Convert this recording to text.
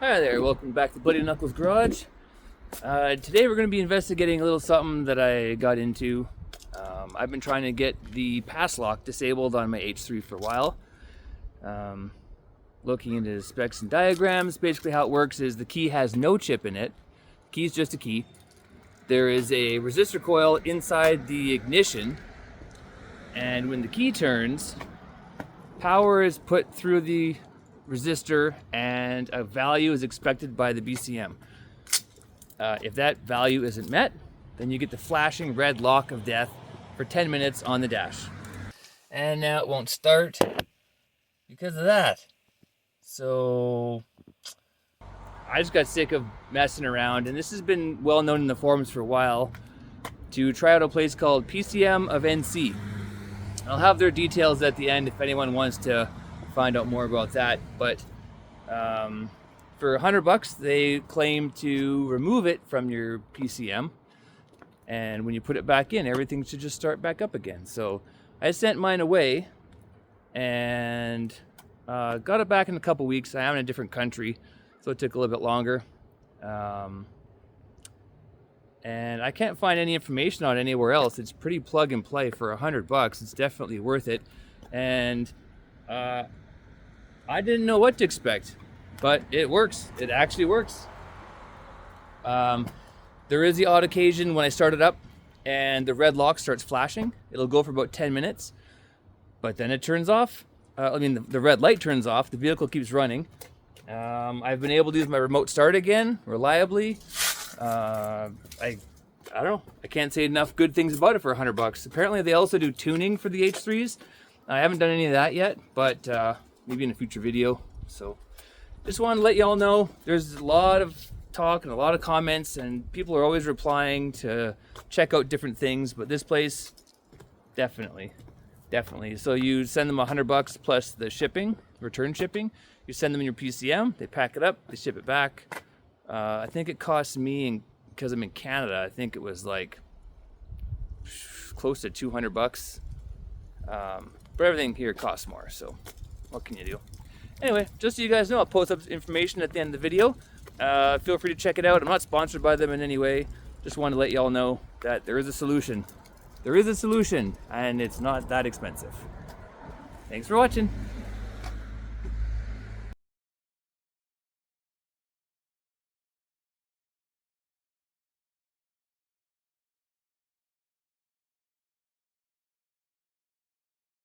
Hi there, welcome back to Bloody Knuckles Garage. Today we're going to be investigating a little something that I got into. I've been trying to get the passlock disabled on my H3 for a while. Looking into specs and diagrams, basically how it works is the key has no chip in it. The key is just a key. There is a resistor coil inside the ignition, and when the key turns, power is put through the resistor and a value is expected by the BCM. If that value isn't met, then you get the flashing red lock of death for 10 minutes on the dash. And now it won't start because of that. So I just got sick of messing around, and this has been well known in the forums for a while, to try out a place called PCM of NC. I'll have their details at the end if anyone wants to find out more about that, but for $100 they claim to remove it from your PCM, and when you put it back in, everything should just start back up again. So I sent mine away and got it back in a couple weeks. I am in a different country, so it took a little bit longer, and I can't find any information on it anywhere else. It's pretty plug and play for $100. It's definitely worth it, and I didn't know what to expect, but it works. It actually works. There is the odd occasion when I start it up and the red lock starts flashing. It'll go for about 10 minutes, but then it turns off. The red light turns off. The vehicle keeps running. I've been able to use my remote start again reliably. I don't know. I can't say enough good things about it for $100. Apparently, they also do tuning for the H3s. I haven't done any of that yet, but maybe in a future video. So just wanted to let y'all know there's a lot of talk and a lot of comments, and people are always replying to check out different things, but this place, definitely. So you send them $100 plus the shipping, return shipping. You send them in your PCM, they pack it up, they ship it back. I think it costs me, because I'm in Canada, I think it was like close to $200. But everything here costs more, so what can you do? Anyway, just so you guys know, I'll post up information at the end of the video. Feel free to check it out. I'm not sponsored by them in any way. Just wanted to let y'all know that there is a solution. There is a solution, and it's not that expensive. Thanks for watching.